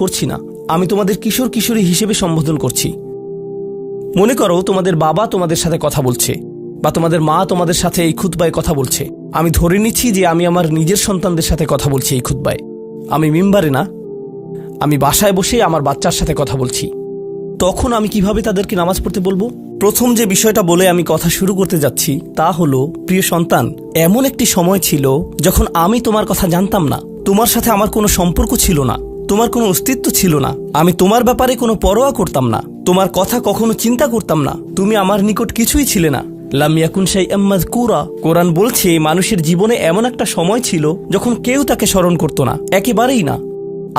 করছি না, আমি তোমাদের কিশোর কিশোরী হিসেবে সম্বোধন করছি। মনে করো তোমাদের বাবা তোমাদের সাথে কথা বলছে বা তোমাদের মা তোমাদের সাথে এই খুতবায় কথা বলছে। আমি ধরে নিচ্ছি যে আমি আমার নিজের সন্তানদের সাথে কথা বলছি এই খুতবায়। আমি মিম্বারে না, আমি বাসায় বসে আমার বাচ্চার সাথে কথা বলছি। তখন আমি কিভাবে তাদেরকে নামাজ পড়তে বলবো? প্রথম যে বিষয়টা বলে আমি কথা শুরু করতে যাচ্ছি তা হলো, প্রিয় সন্তান, এমন একটি সময় ছিল যখন আমি তোমার কথা জানতাম না, তোমার সাথে আমার কোনো সম্পর্ক ছিল না, তোমার কোনো অস্তিত্ব ছিল না, আমি তোমার ব্যাপারে কোনো পরোয়া করতাম না, তোমার কথা কখনো চিন্তা করতাম না, তুমি আমার নিকট কিছুই ছিলে না। লাম ইয়াকুন শাইআম মাযকুরা। কোরআন বলছে মানুষের জীবনে এমন একটা সময় ছিল যখন কেউ তাকে স্মরণ করত না, একেবারেই না।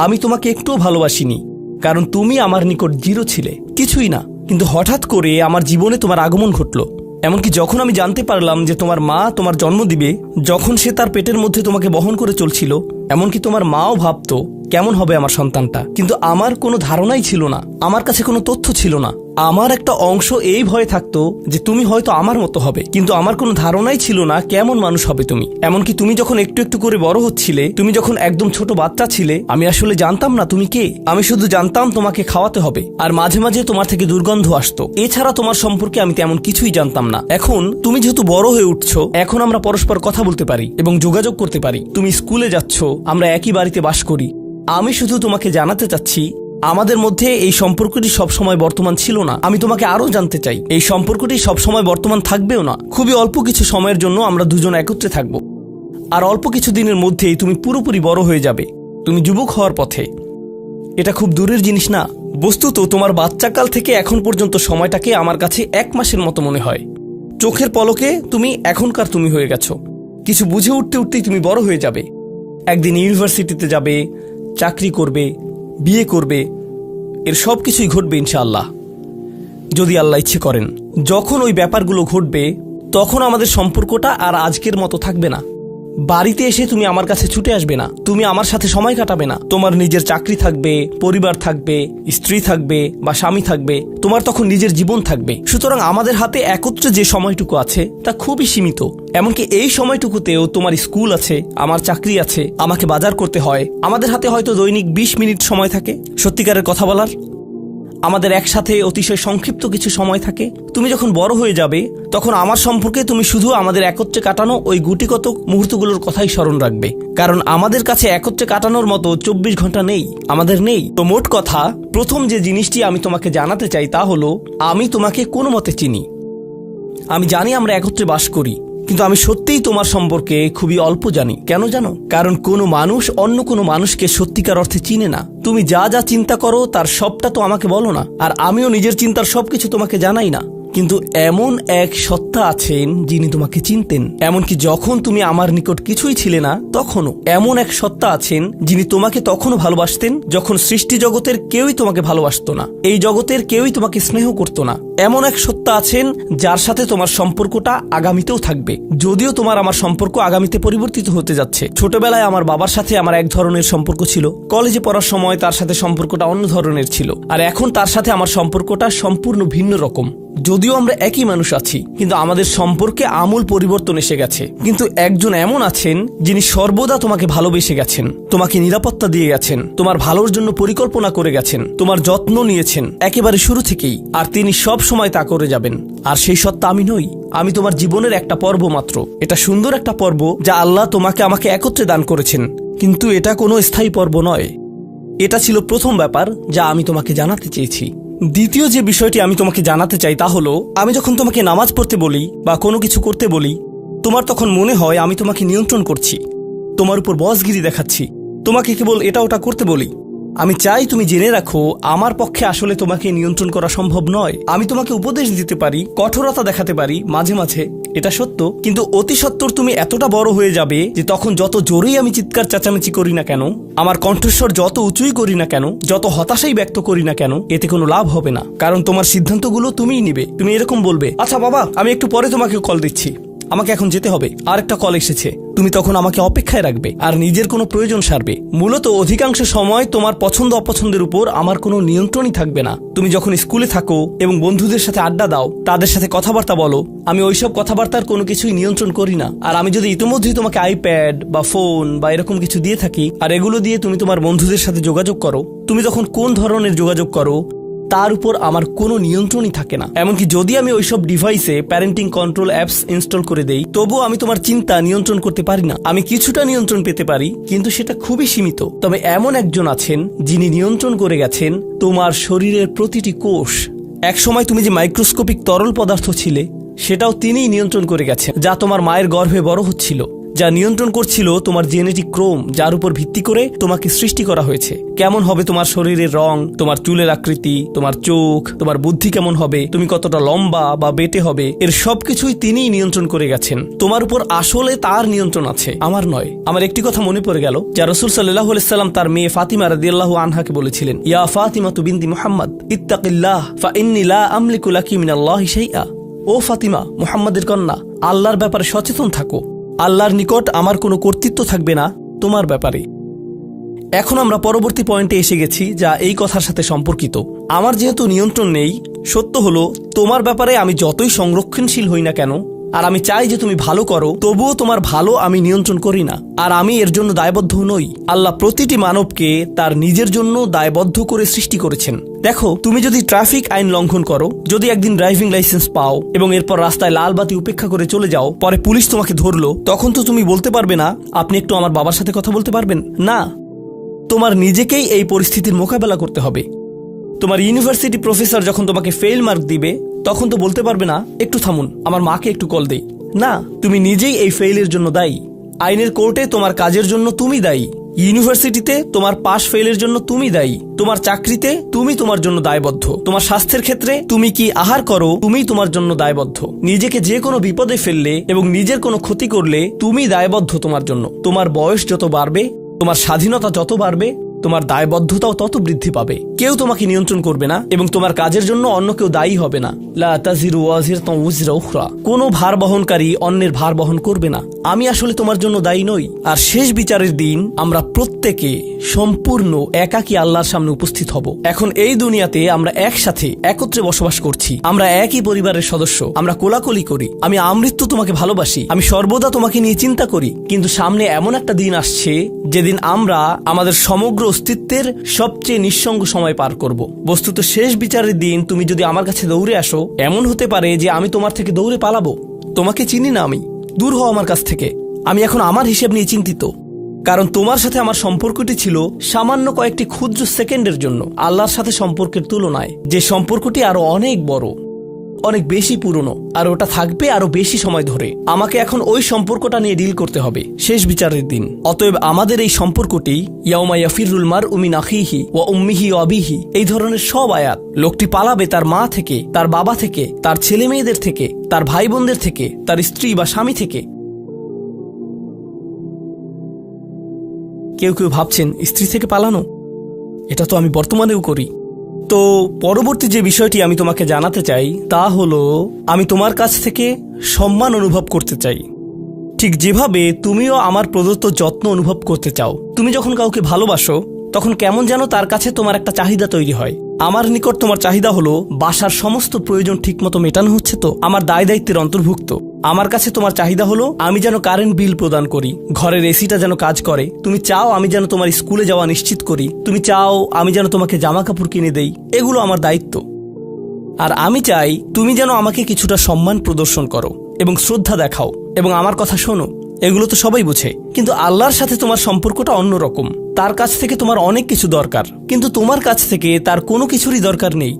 আমি তোমাকে একটুও ভালোবাসিনি, কারণ তুমি আমার নিকট জিরো ছিলে, কিছুই না। কিন্তু হঠাৎ করে আমার জীবনে তোমার আগমন ঘটল। এমনকি যখন আমি জানতে পারলাম যে তোমার মা তোমার জন্ম দিবে, যখন সে তার পেটের মধ্যে তোমাকে বহন করে চলছিল, এমনকি তোমার মাও ভাবতো কেমন হবে আমার সন্তানটা। কিন্তু আমার কোনো ধারণাই ছিল না, আমার কাছে কোনো তথ্য ছিল না। আমার একটা অংশ এই ভয়ে থাকতো যে তুমি হয়তো আমার মতো হবে, কিন্তু আমার কোনো ধারণাই ছিল না কেমন মানুষ হবে তুমি। এমনকি তুমি যখন একটু একটু করে বড় হচ্ছিলে, তুমি যখন একদম ছোট বাচ্চা ছিলে, আমি আসলে জানতাম না তুমি কে। আমি শুধু জানতাম তোমাকে খাওয়াতে হবে, আর মাঝে মাঝে তোমার থেকে দুর্গন্ধ আসতো। এছাড়া তোমার সম্পর্কে আমি তেমন কিছুই জানতাম না। এখন তুমি যেহেতু বড় হয়ে উঠছো, এখন আমরা পরস্পর কথা বলতে পারি এবং যোগাযোগ করতে পারি। তুমি স্কুলে যাচ্ছ, আমরা একই বাড়িতে বাস করি। আমি শুধু তোমাকে জানাতে চাচ্ছি, আমাদের মধ্যে এই সম্পর্কটি সবসময় বর্তমান ছিল না। আমি তোমাকে আরো জানতে চাই, এই সম্পর্কটি সবসময় বর্তমান থাকবেও না। খুবই অল্প কিছু সময়ের জন্য আমরা দুজন একত্রে থাকব, আর অল্প কিছু দিনের মধ্যেই তুমি পুরোপুরি বড় হয়ে যাবে। তুমি যুবক হওয়ার পথে। এটা খুব দূরের জিনিস না। বস্তুত তোমার বাচ্চাকাল থেকে এখন পর্যন্ত সময়টাকে আমার কাছে 1 মাসের মতো মনে হয়। চোখের পলকে তুমি এখনকার তুমি হয়ে গেছো। কিছু বুঝে উঠতে উঠতেই তুমি বড় হয়ে যাবে। একদিন ইউনিভার্সিটিতে যাবে, চাকরি করবে, বিয়ে করবে, এর সব কিছুই ঘটবে ইনশাআল্লাহ, যদি আল্লাহ ইচ্ছে করেন। যখন ওই ব্যাপারগুলো ঘটবে, তখন আমাদের সম্পর্কটা আর আজকের মতো থাকবে না। বাড়িতে এসে তুমি আমার কাছে ছুটে আসবে না, তুমি আমার সাথে সময় কাটাবে না। তোমার নিজের চাকরি থাকবে, পরিবার থাকবে, স্ত্রী থাকবে বা স্বামী থাকবে, তোমার তখন নিজের জীবন থাকবে। সুতরাং আমাদের হাতে একত্রে যে সময়টুকু আছে তা খুবই সীমিত। এমনকি এই সময়টুকুতেও তোমার স্কুল আছে, আমার চাকরি আছে, আমাকে বাজার করতে হয়। আমাদের হাতে হয়তো দৈনিক 20 মিনিট সময় থাকে সত্যিকারের কথা বলার। আমাদের একসাথে অতিশয় সংক্ষিপ্ত কিছু সময় থাকে। তুমি যখন বড় হয়ে যাবে, তখন আমার সম্পর্কে তুমি শুধু আমাদের একত্রে কাটানো ওই গুটিকত মুহূর্তগুলোর কথাই স্মরণ রাখবে, কারণ আমাদের কাছে একত্রে কাটানোর মতো 24 ঘন্টা নেই, আমাদের নেই। তো মোট কথা, প্রথম যে জিনিসটি আমি তোমাকে জানাতে চাই তা হলো, আমি তোমাকে কোনো মতে চিনি। আমি জানি আমরা একত্রে বাস করি, কিন্তু আমি সত্যিই তোমার সম্পর্কে খুবই অল্প জানি। কেন জানো? কারণ কোনো মানুষ অন্য কোনো মানুষকে সত্যিকার অর্থে চিনে না। তুমি যা যা চিন্তা করো তার সবটা তো আমাকে বলো না, আর আমিও নিজের চিন্তার সবকিছু তোমাকে জানাই না। কিন্তু এমন এক সত্তা আছেন যিনি তোমাকে চিনতেন, এমনকি যখন তুমি আমার নিকট কিছুই ছিলে না তখনও। এমন এক সত্তা আছেন যিনি তোমাকে তখনও ভালোবাসতেন যখন সৃষ্টি জগতের কেউই তোমাকে ভালোবাসতো না, এই জগতের কেউই তোমাকে স্নেহ করতো না। এমন এক সত্তা আছেন যার সাথে তোমার সম্পর্কটা আগামীতেও থাকবে, যদিও তোমার আমার সম্পর্ক আগামীতে পরিবর্তিত হতে যাচ্ছে। ছোটবেলায় আমার বাবার সাথে আমার এক ধরনের সম্পর্ক ছিল, কলেজে পড়ার সময় তার সাথে সম্পর্কটা অন্য ধরনের ছিল, আর এখন তার সাথে আমার সম্পর্কটা সম্পূর্ণ ভিন্ন রকম। যদিও আমরা একই মানুষ আছি, কিন্তু আমাদের সম্পর্কে আমূল পরিবর্তন এসে গেছে। কিন্তু একজন এমন আছেন যিনি সর্বদা তোমাকে ভালোবেসে গেছেন, তোমাকে নিরাপত্তা দিয়ে গেছেন, তোমার ভালোর জন্য পরিকল্পনা করে গেছেন, তোমার যত্ন নিয়েছেন একেবারে শুরু থেকেই, আর তিনি সব সময় তা করে যাবেন। আর সেই সত্তা আমি নই, আমি তোমার জীবনের একটা পর্ব মাত্র। এটা সুন্দর একটা পর্ব যা আল্লাহ তোমাকে আমাকে একত্রে দান করেছেন, কিন্তু এটা কোনো স্থায়ী পর্ব নয়। এটা ছিল প্রথম ব্যাপার যা আমি তোমাকে জানাতে চেয়েছি। দ্বিতীয় যে বিষয়টি আমি তোমাকে জানাতে চাই তা হলো, আমি যখন তোমাকে নামাজ পড়তে বলি বা কোনো কিছু করতে বলি, তোমার তখন মনে হয় আমি তোমাকে নিয়ন্ত্রণ করছি, তোমার উপর বসগিরি দেখাচ্ছি, তোমাকে কেবল এটা ওটা করতে বলি। আমি চাই তুমি জেনে রাখো, আমার পক্ষে আসলে তোমাকে নিয়ন্ত্রণ করা সম্ভব নয়। আমি তোমাকে উপদেশ দিতে পারি, কঠোরতা দেখাতে পারি মাঝে মাঝে, এটা সত্য, কিন্তু অতি সত্বর তুমি এতটা বড় হয়ে যাবে যে তখন যত জোরেই আমি চিৎকার চেঁচামেচি করি না কেন, আমার কণ্ঠস্বর যত উঁচুই করি না কেন, যত হতাশাই ব্যক্ত করি না কেন, এতে কোনো লাভ হবে না। কারণ তোমার সিদ্ধান্তগুলো তুমিই নিবে। তুমি এরকম বলবে, আচ্ছা বাবা, আমি একটু পরে তোমাকে কল দিচ্ছি, আমাকে এখন যেতে হবে, আর একটা কল এসেছে, তুমি তখন আমাকে অপেক্ষায় রাখবে আর নিজের কোনো প্রয়োজন সারবে। মূলত অধিকাংশ সময় তোমার পছন্দ অপছন্দের উপর আমার কোনো নিয়ন্ত্রণই থাকবে না। তুমি যখন স্কুলে থাকো এবং বন্ধুদের সাথে আড্ডা দাও, তাদের সাথে কথাবার্তা বলো, আমি ওইসব কথাবার্তার কোনো কিছুই নিয়ন্ত্রণ করি না। আর আমি যদি ইতিমধ্যেই তোমাকে আইপ্যাড বা ফোন বা এরকম কিছু দিয়ে থাকি আর এগুলো দিয়ে তুমি তোমার বন্ধুদের সাথে যোগাযোগ করো, তুমি তখন কোন ধরনের যোগাযোগ করো তার উপর আমার কোনো নিয়ন্ত্রণই থাকে না। এমনকি যদি আমি ওইসব ডিভাইসে প্যারেন্টিং কন্ট্রোল অ্যাপস ইনস্টল করে দেই, তবুও আমি তোমার চিন্তা নিয়ন্ত্রণ করতে পারি না। আমি কিছুটা নিয়ন্ত্রণ পেতে পারি, কিন্তু সেটা খুবই সীমিত। তবে এমন একজন আছেন যিনি নিয়ন্ত্রণ করে গেছেন তোমার শরীরের প্রতিটি কোষ। একসময় তুমি যে মাইক্রোস্কোপিক তরল পদার্থ ছিলে, সেটাও তিনিই নিয়ন্ত্রণ করে গেছেন, যা তোমার মায়ের গর্ভে বড় হচ্ছিল, যা নিয়ন্ত্রণ করছিল তোমার জেনেটিক ক্রোম, যার উপর ভিত্তি করে তোমাকে সৃষ্টি করা হয়েছে। কেমন হবে তোমার শরীরের রং, তোমার চুলের আকৃতি, তোমার চোখ, তোমার বুদ্ধি কেমন হবে, তুমি কতটা লম্বা বা বেটে হবে, এর সবকিছুই তিনিই নিয়ন্ত্রণ করে গেছেন। তোমার উপর আসলে তার নিয়ন্ত্রণ আছে, আমার নয়। আমার একটি কথা মনে পড়ে গেল, যা রাসূল সাল্লাল্লাহু আলাইহি সাল্লাম তার মেয়ে ফাতিমা রাদিয়াল্লাহু আনহাকে বলেছিলেন, ইয়া ফাতিমা বিনতি মুহাম্মদ ইত্তাকিল্লাহ ফা ইন্নী লা আমলিকু লাকি মিনাল্লাহি শাইআ। ও ফাতিমা, মুহাম্মাদের কন্যা, আল্লাহর ব্যাপারে সচেতন থাকো। আল্লাহর নিকট আমার কোনো কর্তৃত্ব থাকবে না তোমার ব্যাপারে। এখন আমরা পরবর্তী পয়েন্টে এসে গেছি, যা এই কথার সাথে সম্পর্কিত। আমার যেহেতু নিয়ন্ত্রণ নেই, সত্য হলো তোমার ব্যাপারে আমি যতই সংরক্ষণশীল হই না কেন, আর আমি চাই যে তুমি ভালো করো, তবুও তোমার ভালো আমি নিয়ন্ত্রণ করি না, আর আমি এর জন্য দায়বদ্ধ নই। আল্লাহ প্রতিটি মানবকে তার নিজের জন্য দায়বদ্ধ করে সৃষ্টি করেছেন। দেখো, তুমি যদি ট্রাফিক আইন লঙ্ঘন করো, যদি একদিন ড্রাইভিং লাইসেন্স পাও এবং এরপর রাস্তায় লাল বাতি উপেক্ষা করে চলে যাও, পরে পুলিশ তোমাকে ধরলো, তখন তো তুমি বলতে পারবে না, আপনি একটু আমার বাবার সাথে কথা বলতে পারবেন না। তোমার নিজেকেই এই পরিস্থিতির মোকাবেলা করতে হবে। তোমার ইউনিভার্সিটি প্রফেসর যখন তোমাকে ফেল মার্ক দিবে, তখন তো বলতে পারবে না, একটু থামুন, আমার মাকে একটু কল দেই। না, তুমি নিজেই এই ফেইলের জন্য দায়ী। আইনের কোর্টে তোমার কাজের জন্য তুমি দায়ী। ইউনিভার্সিটিতে তোমার পাস ফেইলের জন্য তুমি দায়ী। তোমার চাকরিতে তুমি তোমার জন্য দায়বদ্ধ। তোমার স্বাস্থ্যের ক্ষেত্রে তুমি কি আহার করো, তুমি তোমার জন্য দায়বদ্ধ। নিজেকে যে কোনো বিপদে ফেললে এবং নিজের কোনো ক্ষতি করলে তুমি দায়বদ্ধ তোমার জন্য। তোমার বয়স যত বাড়বে, তোমার স্বাধীনতা যত বাড়বে, তোমার দায়বদ্ধতাও তত বৃদ্ধি পাবে। কেউ তোমাকে নিয়ন্ত্রণ করবে না এবং তোমার কাজের জন্য অন্য কেউ দায়ী হবে না। লা তাজিরু ওয়াজিরাতুন উযরা উখরা। কোনো ভার বহনকারী অন্যের ভার বহন করবে না। আমি আসলে তোমার জন্য দায়ী নই। আর শেষ বিচারের দিন আমরা প্রত্যেকে সম্পূর্ণ একাকী আল্লাহর সামনে উপস্থিত হব। এখন এই দুনিয়াতে আমরা একসাথে একত্রে বসবাস করছি, আমরা একই পরিবারের সদস্য, আমরা কোলাকুলি করি, আমি আমৃত্যু তোমাকে ভালোবাসি, আমি সর্বদা তোমাকে নিয়ে চিন্তা করি। কিন্তু সামনে এমন একটা দিন আসছে, যেদিন আমরা আমাদের সমগ্র অস্তিত্বের সবচেয়ে নিঃসঙ্গ সময় পার করব। বস্তুত শেষ বিচারের দিন তুমি যদি আমার কাছে দৌড়ে আসো, এমন হতে পারে যে আমি তোমার থেকে দৌড়ে পালাবো। তোমাকে চিনি না আমি, দূর হও আমার কাছ থেকে। আমি এখন আমার হিসেব নিয়ে চিন্তিত, কারণ তোমার সাথে আমার সম্পর্কটি ছিল সামান্য কয়েকটি ক্ষুদ্র সেকেন্ডের জন্য। আল্লাহর সাথে সম্পর্কের তুলনায় যে সম্পর্কটি আরো অনেক বড়, অনেক বেশি পুরনো, আর ওটা থাকবে আরো বেশি সময় ধরে। আমাকে এখন ওই সম্পর্কটা নিয়ে ডিল করতে হবে শেষ বিচারের দিন। অতএব আমাদের এই সম্পর্কটি ইয়াউমা ইয়াফিরুল মারউ মিন আখিহি ওয়া উম্মিহি ওয়া আবিহি, এই ধরনের সব আয়াত। লোকটি পালাবে তার মা থেকে, তার বাবা থেকে, তার ছেলে মেয়েদের থেকে, তার ভাই বোনদের থেকে, তার স্ত্রী বা স্বামী থেকে। কেউ কেউ ভাবছেন স্ত্রী থেকে পালানো, এটা তো আমি বর্তমানেও করি। তো পরবর্তী যে বিষয়টি আমি তোমাকে জানাতে চাই তা হলো, আমি তোমার কাছ থেকে সম্মান অনুভব করতে চাই, ঠিক যেভাবে তুমিও আমার প্রদত্ত যত্ন অনুভব করতে চাও। তুমি যখন কাউকে ভালোবাসো, তখন কেমন যেন তার কাছে তোমার একটা চাহিদা তৈরি হয়। আমার নিকট তোমার চাহিদা হলো বাসার সমস্ত প্রয়োজন ঠিকমতো মেটানো হচ্ছে তো, আমার দায় দায়িত্বের অন্তর্ভুক্ত। আমার কাছে তোমার চাহিদা হলো আমি যেন কারেন্ট বিল প্রদান করি, ঘরের এসিটা যেন কাজ করে। তুমি চাও আমি যেন তোমার স্কুলে যাওয়া নিশ্চিত করি। তুমি চাও আমি যেন তোমাকে জামা কাপড় কিনে দেই। এগুলো আমার দায়িত্ব। আর আমি চাই তুমি যেন আমাকে কিছুটা সম্মান প্রদর্শন করো এবং শ্রদ্ধা দেখাও এবং আমার কথা শোনো। এগুলো তো সবাই বুঝে, কিন্তু আল্লাহর সাথে তোমার সম্পর্কটা অন্যরকম। তার কাছ থেকে তোমার অনেক কিছু দরকার, কিন্তু তোমার কাছ থেকে তার কোনো কিছুরই দরকার নেই।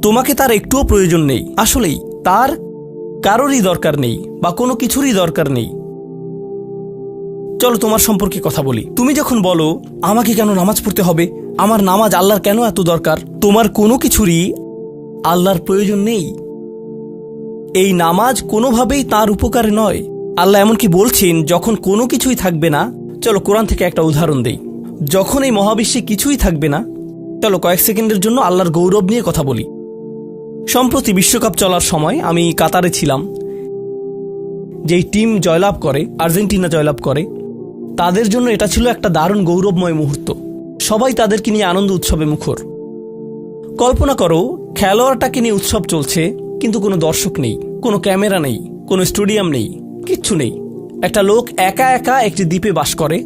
তোমাকে তার একটুও প্রয়োজন নেই। আসলেই তার কারোরই দরকার নেই বা কোনো কিছুরই দরকার নেই। চলো তোমার সম্পর্কে কথা বলি। তুমি যখন বলো আমাকে কেন নামাজ পড়তে হবে, আমার নামাজ আল্লাহর কেন এত দরকার, তোমার কোনো কিছুরই আল্লাহর প্রয়োজন নেই। এই নামাজ কোনোভাবেই তার উপকারে নয়। আল্লাহ এমনকি বলছেন যখন কোনো কিছুই থাকবে না। চলো কোরআন থেকে একটা উদাহরণ দেই। যখন এই মহাবিশ্বে কিছুই থাকবে না, চলো কয়েক সেকেন্ডের জন্য আল্লাহর গৌরব নিয়ে কথা বলি। সম্প্রতি বিশ্বকাপ চলার সময় আমি কাতারে ছিলাম। যেই টিম জয়লাভ করে, আর্জেন্টিনা জয়লাভ করে, তাদের জন্য এটা ছিল একটা দারুণ গৌরবময় মুহূর্ত। সবাই তাদেরকে নিয়ে আনন্দ উৎসবে মুখর। কল্পনা করো, খেলোয়াড়টাকে নিয়ে উৎসব চলছে, কিন্তু কোনো দর্শক নেই, কোনো ক্যামেরা নেই, কোনো স্টেডিয়াম নেই, কিচ্ছু নেই। একটা লোক একা একা একটি দ্বীপে বাস করে,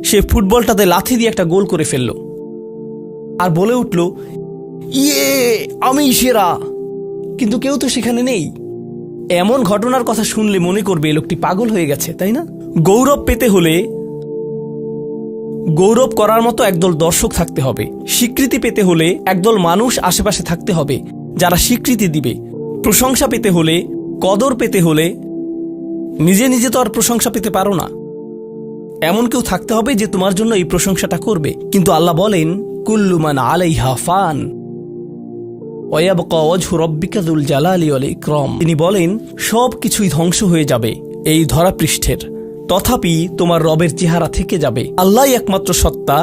সে ফুটবলটাতে লাথি দিয়ে একটা গোল করে ফেলল আর বলে উঠল, ইয়ে, আমি সেরা। কিন্তু কেউ তো সেখানে নেই। এমন ঘটনার কথা শুনলে মনে করবে এই লোকটি পাগল হয়ে গেছে, তাই না? গৌরব পেতে হলে গৌরব করার মতো একদল দর্শক থাকতে হবে। স্বীকৃতি পেতে হলে একদল মানুষ আশেপাশে থাকতে হবে যারা স্বীকৃতি দিবে। প্রশংসা পেতে হলে, কদর পেতে হলে নিজে নিজে তো আর প্রশংসা পেতে পারো না। এমন কেউ থাকতে হবে যে তোমার জন্য এই প্রশংসাটা করবে। কিন্তু আল্লাহ বলেন, কুল্লু মান আলাইহা ফান ওয়া ইয়াবকা ওয়াজহু রাব্বিকা যুল জালালি ওয়াল ইকরাম। তিনি বলেন, সব কিছুই ধ্বংস হয়ে যাবে এই ধরাপৃষ্ঠের, তথাপি তোমার রবের চেহারা থেকে যাবে। আল্লাহই একমাত্র সত্তা,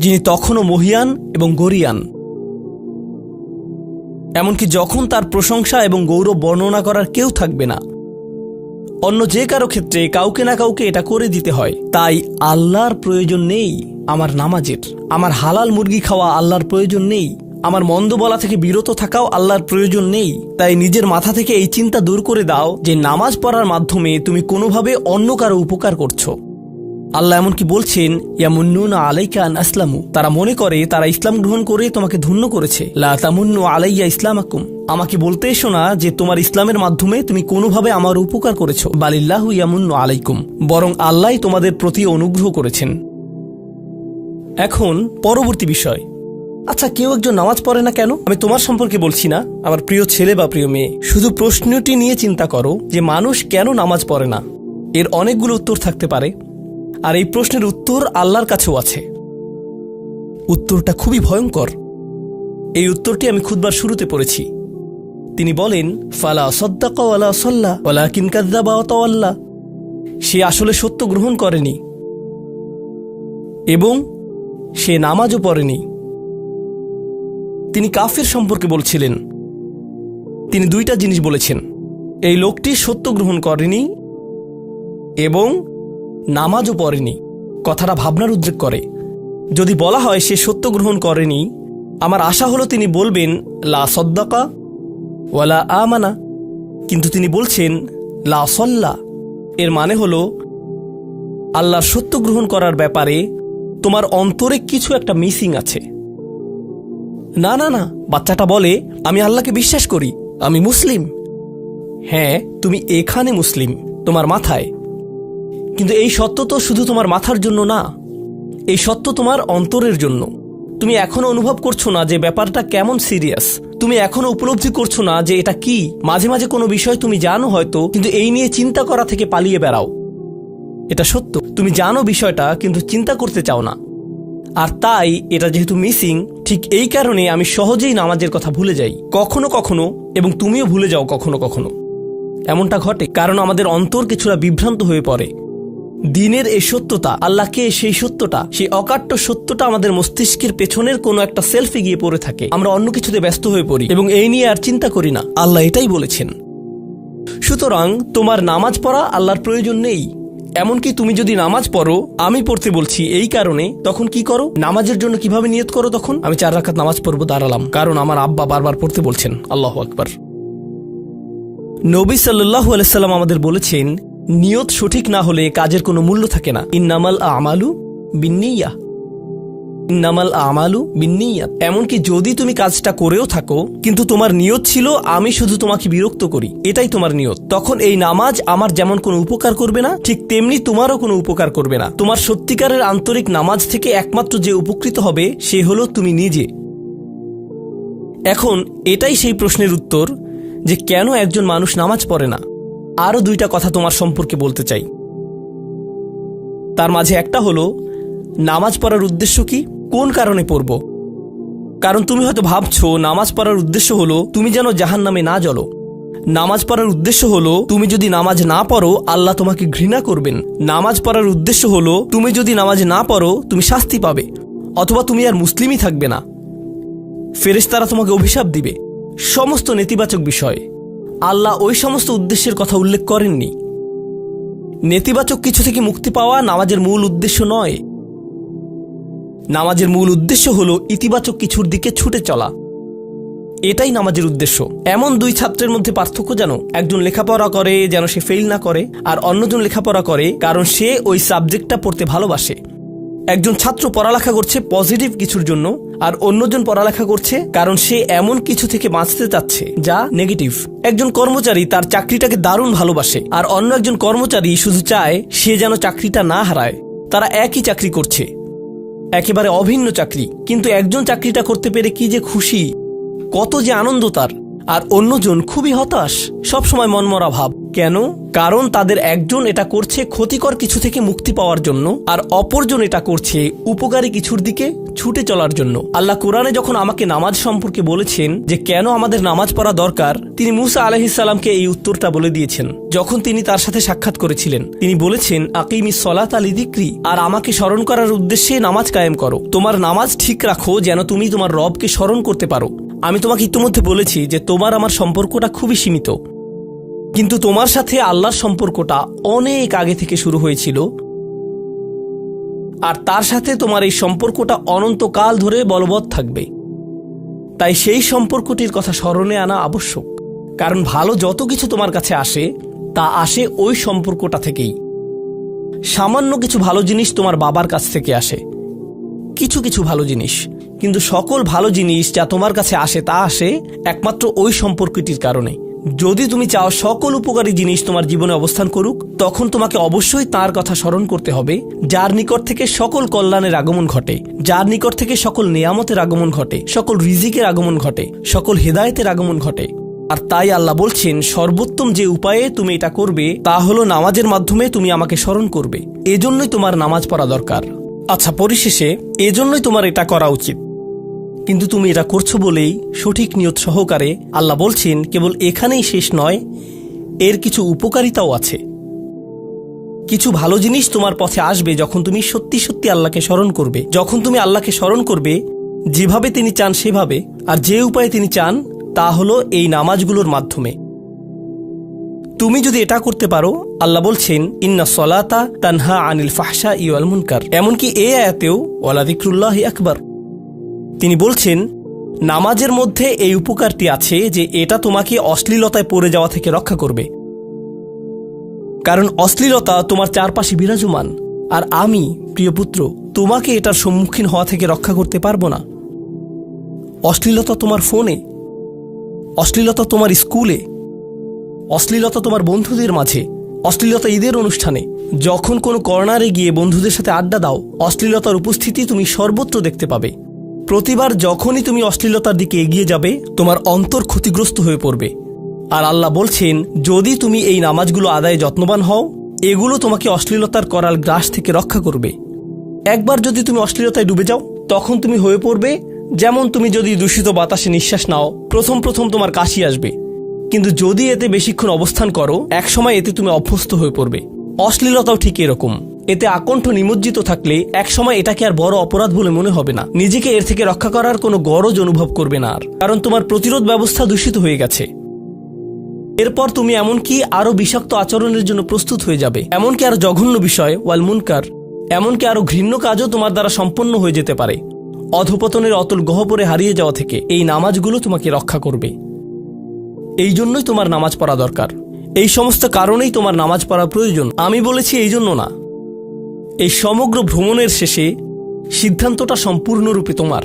যিনি তখনও মহিয়ান এবং গরিয়ান। এমনকি যখন তার প্রশংসা এবং গৌরব বর্ণনা করার কেউ থাকবে না। অন্য যে কারো ক্ষেত্রে কাউকে না কাউকে এটা করে দিতে হয়। তাই আল্লাহর প্রয়োজন নেই আমার নামাজের, আমার হালাল মুরগি খাওয়া আল্লাহর প্রয়োজন নেই, আমার মন্দ বলা থেকে বিরত থাকাও আল্লাহর প্রয়োজন নেই। তাই নিজের মাথা থেকে এই চিন্তা দূর করে দাও যে নামাজ পড়ার মাধ্যমে তুমি কোনোভাবে অন্য কারো উপকার করছো। আল্লাহ এমনকি বলছেন, ইয়ামুন্নুনা আলাইকা আন আসলামু, তারা মনে করে তারা ইসলাম গ্রহণ করে তোমাকে ধন্য করেছে। লা তামুন্নু আলাইয়া ইসলামাকুম, আমাকে বলতে এসো না যে তোমার ইসলামের মাধ্যমে তুমি কোনোভাবে আমার উপকার করেছো। বালিল্লাহু ইয়ামুন্নু আলাইকুম, বরং আল্লাহই তোমাদের প্রতি অনুগ্রহ করেছেন। এখন পরবর্তী বিষয়, আচ্ছা, কেউ একজন নামাজ পড়ে না কেন? আমি তোমার সম্পর্কে বলছি না, আমার প্রিয় ছেলে বা প্রিয় মেয়ে। শুধু প্রশ্নটি নিয়ে চিন্তা করো যে মানুষ কেন নামাজ পড়ে না। এর অনেকগুলো উত্তর থাকতে পারে, আর এই প্রশ্নের উত্তর আল্লাহর কাছেও আছে। উত্তরটা খুবই ভয়ঙ্কর। এই উত্তরটি আমি খুতবার শুরুতে পড়েছি। তিনি বলেন, ফালা সাদ্দাকা ওয়ালা সাল্লা ওয়ালাকিন কাযযাবা ওয়া তাওয়াল্লা, সে আসলে সত্য গ্রহণ করেনি এবং সে নামাজও পড়েনি। তিনি কাফের সম্পর্কে বলছিলেন। তিনি দুইটা জিনিস বলেছেন, এই লোকটি সত্য গ্রহণ করেনি এবং নামাজও পড়েনি। কথাটা ভাবনার উদ্রেক করে। যদি বলা হয় সে সত্য গ্রহণ করেনি, আমার আশা হলো তিনি বলবেন লা সাদ্দাকা ওয়ালা আমানা, কিন্তু তিনি বলছেন লা সাল্লা। এর মানে হলো আল্লাহর সত্য গ্রহণ করার ব্যাপারে তোমার অন্তরে কিছু একটা মিসিং আছে। না না না, বাচ্চাটা বলে আমি আল্লাহকে বিশ্বাস করি, আমি মুসলিম। হ্যাঁ, তুমি এখানে মুসলিম, তোমার মাথায়। কিন্তু এই সত্য তো শুধু তোমার মাথার জন্য না, এই সত্য তোমার অন্তরের জন্য। তুমি এখনো অনুভব করছো না যে ব্যাপারটা কেমন সিরিয়াস। তুমি এখনো উপলব্ধি করছো না যে এটা কি। মাঝে মাঝে কোনো বিষয় তুমি জানো হয়তো, কিন্তু এই নিয়ে চিন্তা করা থেকে পালিয়ে বেড়াও। এটা সত্য, তুমি জানো বিষয়টা কিন্তু চিন্তা করতে চাও না। আর তাই এটা যেহেতু মিসিং, ঠিক এই কারণে আমি সহজেই নামাজের কথা ভুলে যাই কখনো কখনো, এবং তুমিও ভুলে যাও কখনো কখনো। এমনটা ঘটে কারণ আমাদের অন্তর কিছুটা বিভ্রান্ত হয়ে পড়ে। দিনের এই সত্যতা, আল্লাহকে সেই সত্যটা, সেই অকাট্য সত্যটা আমাদের মস্তিষ্কের পেছনের কোনো একটা সেলফে গিয়ে পড়ে থাকে। আমরা অন্য কিছুতে ব্যস্ত হয়ে পড়ি এবং এই নিয়ে আর চিন্তা করি না। আল্লাহ এটাই বলেছেন। সুতরাং তোমার নামাজ পড়া আল্লাহর প্রয়োজন নেই। এমনকি তুমি যদি নামাজ পড়ো, আমি পড়তে বলছি এই কারণে, তখন কি করো? নামাজের জন্য কিভাবে নিয়ত করো? তখন আমি 4 রাকাত নামাজ পড়বো, দাঁড়ালাম, কারণ আমার আব্বা বারবার পড়তে বলছেন। আল্লাহু আকবার। নবী সাল্লাল্লাহু আলাইহি সাল্লাম আমাদের বলেছেন, নিয়ত সঠিক না হলে কাজের কোনো মূল্য থাকে না। ইন্নামাল আমালু বিন্নিয়াহ, ইন্নামাল আমালু বিন্নিয়াত। এমনকি যদি তুমি কাজটা করেও থাকো কিন্তু তোমার নিয়ত ছিল আমি শুধু তোমাকে বিরক্ত করি, এটাই তোমার নিয়ত, তখন এই নামাজ আমার যেমন কোনো উপকার করবে না, ঠিক তেমনি তোমারও কোনো উপকার করবে না। তোমার সত্যিকারের আন্তরিক নামাজ থেকে একমাত্র যে উপকৃত হবে সে হলো তুমি নিজে। এখন এটাই সেই প্রশ্নের উত্তর যে কেন একজন মানুষ নামাজ পড়ে না। আরও 2টা কথা তোমার সম্পর্কে বলতে চাই। তার মাঝে একটা হলো নামাজ পড়ার উদ্দেশ্য কি, কোন কারণে পড়ব। কারণ তুমি হয়তো ভাবছো নামাজ পড়ার উদ্দেশ্য হলো তুমি যেন জাহান্নামে না জ্বলো। নামাজ পড়ার উদ্দেশ্য হলো তুমি যদি নামাজ না পড়ো আল্লাহ তোমাকে ঘৃণা করবেন। নামাজ পড়ার উদ্দেশ্য হলো তুমি যদি নামাজ না পড়ো তুমি শাস্তি পাবে, অথবা তুমি আর মুসলিমই থাকবে না, ফেরেশতারা তোমাকে অভিশাপ দিবে। সমস্ত নেতিবাচক বিষয়। আল্লাহ ওই সমস্ত উদ্দেশ্যের কথা উল্লেখ করেননি। নেতিবাচক কিছু থেকে মুক্তি পাওয়া নামাজের মূল উদ্দেশ্য নয়। নামাজের মূল উদ্দেশ্য হলো ইতিবাচক কিছুর দিকে ছুটে চলা। এটাই নামাজের উদ্দেশ্য। এমন দুই ছাত্রের মধ্যে পার্থক্য যেন একজন লেখাপড়া করে যেন সে ফেল না করে, আর অন্যজন লেখাপড়া করে কারণ সে ওই সাবজেক্টটা পড়তে ভালোবাসে। একজন ছাত্র পড়ালেখা করছে পজিটিভ কিছুর জন্য, আর অন্যজন পড়ালেখা করছে কারণ সে এমন কিছু থেকে বাঁচতে চাচ্ছে যা নেগেটিভ। একজন কর্মচারী তার চাকরিটাকে দারুণ ভালোবাসে, আর অন্য একজন কর্মচারী শুধু চায় সে যেন চাকরিটা না হারায়। তারা একই চাকরি করছে, একেবারে অভিন্ন চাকরি, কিন্তু একজন চাকরিটা করতে পেরে কি যে খুশি, কত যে আনন্দ তার, আর অন্যজন খুবই হতাশ, সবসময় মনমরা ভাব। কেন? কারণ তাদের একজন এটা করছে ক্ষতিকর কিছু থেকে মুক্তি পাওয়ার জন্য, আর অপরজন এটা করছে উপকারী কিছুর দিকে ছুটে চলার জন্য। আল্লাহ কোরআনে যখন আমাকে নামাজ সম্পর্কে বলেছেন যে কেন আমাদের নামাজ পড়া দরকার, তিনি মুসা আলাইহিস সালামকে এই উত্তরটা বলে দিয়েছেন। যখন তিনি তার সাথে সাক্ষাৎ করেছিলেন, তিনি বলেছেন, আকিমিস সলাতা লিযিকরি, আর আমাকে স্মরণ করার উদ্দেশ্যে নামাজ কায়েম করো। তোমার নামাজ ঠিক রাখো যেন তুমি তোমার রবকে স্মরণ করতে পারো। আমি তোমাকে ইতিমধ্যে বলেছি যে তোমার আমার সম্পর্কটা খুবই সীমিত, কিন্তু তোমার সাথে আল্লাহর সম্পর্কটা অনেক আগে থেকে শুরু হয়েছিল, আর তার সাথে তোমার এই সম্পর্কটা অনন্তকাল ধরে বলবৎ থাকবে। তাই সেই সম্পর্কটির কথা স্মরণে আনা আবশ্যক, কারণ ভালো যত কিছু তোমার কাছে আসে তা আসে ওই সম্পর্কটা থেকেই। সামান্য কিছু ভালো জিনিস তোমার বাবার কাছ থেকে আসে, কিছু কিছু ভালো জিনিস, কিন্তু সকল ভালো জিনিস যা তোমার কাছে আসে তা আসে একমাত্র ওই সম্পর্কটির কারণে। যদি তুমি চাও সকল উপকারী জিনিস তোমার জীবনে অবস্থান করুক, তখন তোমাকে অবশ্যই তার কথা স্মরণ করতে হবে যার নিকট থেকে সকল কল্যাণের আগমন ঘটে, যার নিকট থেকে সকল নেয়ামতের আগমন ঘটে, সকল রিজিকের আগমন ঘটে, সকল হেদায়েতের আগমন ঘটে। আর তাই আল্লাহ বলছেন, সর্বোত্তম যে উপায়ে তুমি এটা করবে তা হলো নামাজের মাধ্যমে তুমি আমাকে স্মরণ করবে। এজন্যই তোমার নামাজ পড়া দরকার। আচ্ছা, পরিশেষে এজন্যই তোমার এটা করা উচিত, কিন্তু তুমি এটা করছো বলেই সঠিক নিয়ত সহকারে আল্লাহ বলছেন কেবল এখানেই শেষ নয়, এর কিছু উপকারিতাও আছে। কিছু ভালো জিনিস তোমার পথে আসবে যখন তুমি সত্যি সত্যি আল্লাহকে স্মরণ করবে। যখন তুমি আল্লাহকে স্মরণ করবে যেভাবে তিনি চান সেভাবে, আর যে উপায়ে তিনি চান তা হলো এই নামাজগুলোর মাধ্যমে। তুমি যদি এটা করতে পারো, আল্লাহ বলছেন, ইন্না সলাতা তানহা আনিল ফাহশাই ওয়াল মুনকার। এমনকি এই আয়াতেও ওয়ালা যিকরুল্লাহি আকবার, তিনি বলছেন নামাজের মধ্যে এই উপকারটি আছে যে এটা তোমাকে অশ্লীলতায় পড়ে যাওয়া থেকে রক্ষা করবে। কারণ অশ্লীলতা তোমার চারপাশে বিরাজমান, আর আমি প্রিয় পুত্র তোমাকে এটার সম্মুখীন হওয়া থেকে রক্ষা করতে পারবো না। অশ্লীলতা তোমার ফোনে, অশ্লীলতা তোমার স্কুলে, অশ্লীলতা তোমার বন্ধুদের মাঝে, অশ্লীলতা ঈদের অনুষ্ঠানে, যখন কোনো কর্নারে গিয়ে বন্ধুদের সাথে আড্ডা দাও, অশ্লীলতার উপস্থিতি তুমি সর্বত্র দেখতে পাবে। প্রতিবার যখনই তুমি অশ্লীলতার দিকে এগিয়ে যাবে, তোমার অন্তর ক্ষতিগ্রস্ত হয়ে পড়বে। আর আল্লাহ বলছেন, যদি তুমি এই নামাজগুলো আদায়ে যত্নবান হও, এগুলো তোমাকে অশ্লীলতার করাল গ্রাস থেকে রক্ষা করবে। একবার যদি তুমি অশ্লীলতায় ডুবে যাও, তখন তুমি হয়ে পড়বে যেমন তুমি যদি দূষিত বাতাসে নিঃশ্বাস নাও, প্রথম প্রথম তোমার কাশি আসবে, কিন্তু যদি এতে বেশিক্ষণ অবস্থান করো, একসময় এতে তুমি অভ্যস্ত হয়ে পড়বে। অশ্লীলতাও ঠিক এরকম, এতে আকণ্ঠ নিমজ্জিত থাকলে একসময় এটাকে আর বড় অপরাধ বলে মনে হবে না, নিজেকে এর থেকে রক্ষা করার কোনো গরজ অনুভব করবে না আর, কারণ তোমার প্রতিরোধ ব্যবস্থা দূষিত হয়ে গেছে। এরপর তুমি এমনকি আরো বিষাক্ত আচরণের জন্য প্রস্তুত হয়ে যাবে, এমনকি আরো জঘন্য বিষয় ওয়াল মুনকার, এমনকি আরো ঘৃণ্য কাজও তোমার দ্বারা সম্পন্ন হয়ে যেতে পারে। অধপতনের অতল গহ্বরে হারিয়ে যাওয়া থেকে এই নামাজগুলো তোমাকে রক্ষা করবে। এই জন্যই তোমার নামাজ পড়া দরকার। এই সমস্ত কারণেই তোমার নামাজ পড়া প্রয়োজন। আমি বলেছি এই জন্য না। এই সমগ্র ভ্রমণের শেষে সিদ্ধান্তটা সম্পূর্ণরূপে তোমার,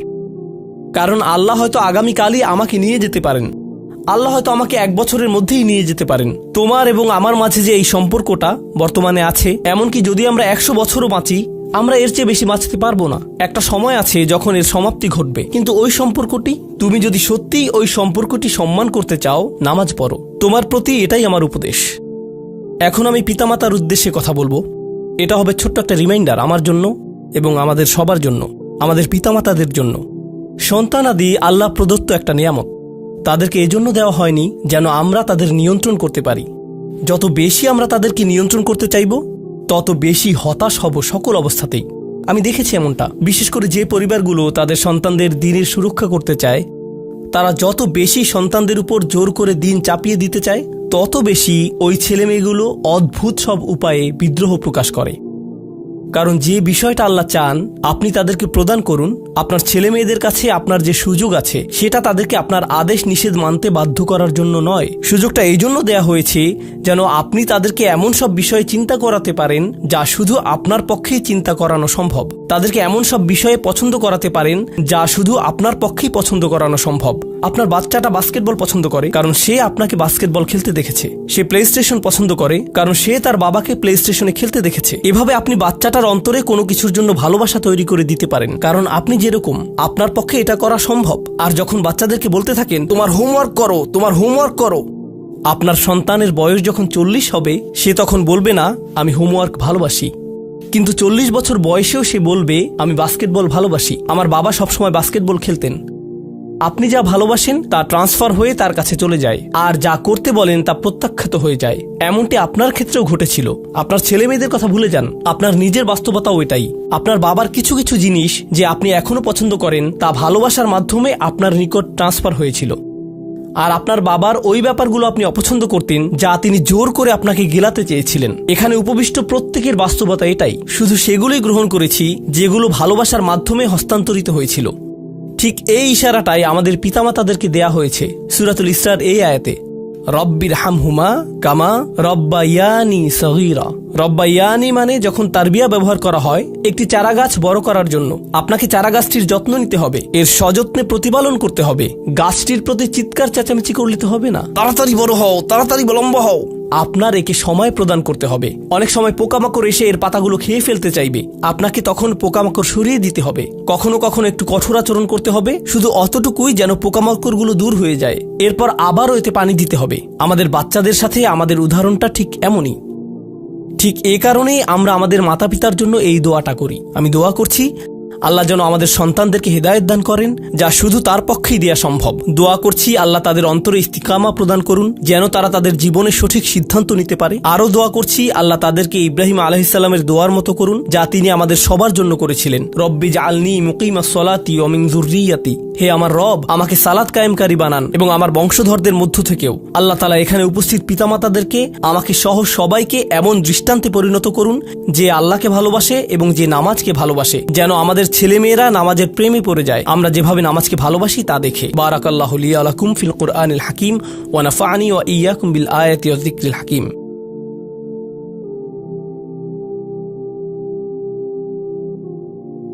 কারণ আল্লাহ হয়তো আগামীকালই আমাকে নিয়ে যেতে পারেন, আল্লাহ হয়তো আমাকে 1 বছরের মধ্যেই নিয়ে যেতে পারেন। তোমার এবং আমার মাঝে যে এই সম্পর্কটা বর্তমানে আছে, এমনকি যদি আমরা 100 বছরও বাঁচি, আমরা এর চেয়ে বেশি বাঁচতে পারবো না। একটা সময় আছে যখন এর সমাপ্তি ঘটবে, কিন্তু ওই সম্পর্কটি, তুমি যদি সত্যিই ওই সম্পর্কটি সম্মান করতে চাও, নামাজ পড়ো। তোমার প্রতি এটাই আমার উপদেশ। এখন আমি পিতামাতার উদ্দেশ্যে কথা বলবো। এটা হবে ছোট্ট একটা রিমাইন্ডার আমার জন্য এবং আমাদের সবার জন্য, আমাদের পিতামাতাদের জন্য। সন্তানাদি আল্লাহ প্রদত্ত একটা নিয়ামত। তাদেরকে এজন্য দেওয়া হয়নি যেন আমরা তাদের নিয়ন্ত্রণ করতে পারি। যত বেশি আমরা তাদেরকে নিয়ন্ত্রণ করতে চাইব, তত বেশি হতাশ হব সকল অবস্থাতেই। আমি দেখেছি এমনটা, বিশেষ করে যে পরিবারগুলো তাদের সন্তানদের দিনের সুরক্ষা করতে চায়, তারা যত বেশি সন্তানদের উপর জোর করে দিন চাপিয়ে দিতে চায়, তত বেশি ওই ছেলেমেয়েগুলো অদ্ভুত সব উপায়ে বিদ্রোহ প্রকাশ করে। কারণ যে বিষয়টা আল্লাহ চান আপনি তাদেরকে প্রদান করুন, আপনার ছেলে মেয়েদের কাছে আপনার যে সুযোগ আছে সেটা তাদেরকে আপনার আদেশ নিষেধ মানতে বাধ্য করার জন্য নয়। সুযোগটা এই জন্য দেয়া হয়েছে যেন আপনি তাদেরকে এমন সব বিষয়ে চিন্তা করাতে পারেন যা শুধু আপনার পক্ষেই চিন্তা করানো সম্ভব। তাদেরকে এমন সব বিষয়ে পছন্দ করাতে পারেন যা শুধু আপনার পক্ষেই পছন্দ করানো সম্ভব। আপনার বাচ্চাটা বাস্কেটবল পছন্দ করে কারণ সে আপনাকে বাস্কেটবল খেলতে দেখেছে। সে প্লে স্টেশন পছন্দ করে কারণ সে তার বাবাকে প্লে স্টেশনে খেলতে দেখেছে। এভাবে আপনি বাচ্চাটার অন্তরে কোনো কিছুর জন্য ভালোবাসা তৈরি করে দিতে পারেন, কারণ আপনি যেরকম আপনার পক্ষে এটা করা সম্ভব। আর যখন বাচ্চাদেরকে বলতে থাকেন তোমার হোমওয়ার্ক করো, তোমার হোমওয়ার্ক করো, আপনার সন্তানের বয়স যখন 40 হবে সে তখন বলবে না আমি হোমওয়ার্ক ভালোবাসি, কিন্তু 40 বছর বয়সেও সে বলবে আমি বাস্কেটবল ভালোবাসি, আমার বাবা সবসময় বাস্কেটবল খেলতেন। আপনি যা ভালোবাসেন তা ট্রান্সফার হয়ে তার কাছে চলে যায়, আর যা করতে বলেন তা প্রত্যাখ্যাত হয়ে যায়। এমনটি আপনার ক্ষেত্রেও ঘটেছিল। আপনার ছেলে মেয়েদের কথা ভুলে যান, আপনার নিজের বাস্তবতাও এটাই। আপনার বাবার কিছু কিছু জিনিস যে আপনি এখনো পছন্দ করেন তা ভালোবাসার মাধ্যমে আপনার নিকট ট্রান্সফার হয়েছিল, আর আপনার বাবার ওই ব্যাপারগুলো আপনি অপছন্দ করতেন যা তিনি জোর করে আপনাকে গেলাতে চেয়েছিলেন। এখানে উপবিষ্ট প্রত্যেকের বাস্তবতা এটাই, শুধু সেগুলোই গ্রহণ করেছি যেগুলো ভালোবাসার মাধ্যমে হস্তান্তরিত হয়েছিল। ঠিক এই ইশারাটাই আমাদের পিতামাতাদেরকে দেয়া হয়েছে সূরাতুল ইসরার এই আয়াতে, রব্বির হামহুমা কামা রব্বায়ানি সগীরা। রব্বায়ানি মানে যখন তারবিয়া ব্যবহার করা হয় একটি চারাগাছ বড় করার জন্য, আপনাকে চারাগাছটির যত্ন নিতে হবে, এর সযত্নে প্রতিপালন করতে হবে। গাছটির প্রতি চিৎকার চেঁচামেচি করলে তো হবে না, তাড়াতাড়ি বড় হও, তাড়াতাড়ি লম্বা হও। আপনার একে সময় প্রদান করতে হবে। অনেক সময় পোকামাকড় এসে এর পাতাগুলো খেয়ে ফেলতে চাইবে, আপনাকে তখন পোকামাকড় সরিয়ে দিতে হবে। কখনো কখনো একটু কঠোর আচরণ করতে হবে, শুধু অতটুকুই যেন পোকামাকড়গুলো দূর হয়ে যায়। এরপর আবারও এতে পানি দিতে হবে। আমাদের বাচ্চাদের সাথে আমাদের উদাহরণটা ঠিক এমনই। ঠিক এই কারণেই আমরা আমাদের মাতা পিতার জন্য এই দোয়াটা করি। আমি দোয়া করছি আল্লাহ যেন আমাদের সন্তানদেরকে হেদায়েত দান করেন, যা শুধু তার পক্ষেই দেয়া সম্ভব। দোয়া করছি আল্লাহ তাদের অন্তরে ইস্তিকামা প্রদান করুন, যেন তারা তাদের জীবনে সঠিক সিদ্ধান্ত নিতে পারে। আরও দোয়া করছি আল্লাহ তাদেরকে ইব্রাহিম আলাইহিস সালামের দোয়ার মতো করুন, যা তিনি আমাদের সবার জন্য করেছিলেন, রব্বি জাআলনি মুকিমাস সলাতি ওয়া মিন যুররিয়াতি। হে আমার রব, আমাকে সালাত কায়েমকারী বানান এবং আমার বংশধরদের মধ্য থেকেও। আল্লাহ তাআলা এখানে উপস্থিত পিতামাতাদেরকে আমাকে সহ সবাইকে এমন দৃষ্টান্তে পরিণত করুন যে আল্লাহকে ভালোবাসে এবং যে নামাজকে ভালোবাসে, যেন আমাদের ছেলেমেয়েরা নামাজের প্রেমে পড়ে যায় আমরা যেভাবে নামাজকে ভালোবাসি তা দেখে। বারাকাল্লাহু লি ওয়া লাকুম ফিল কুরআনিল হাকিম ওয়া নাফা'নি ওয়া ইয়্যাকুম বিল আয়াতি ওয়াজ যিকরিল হাকিম।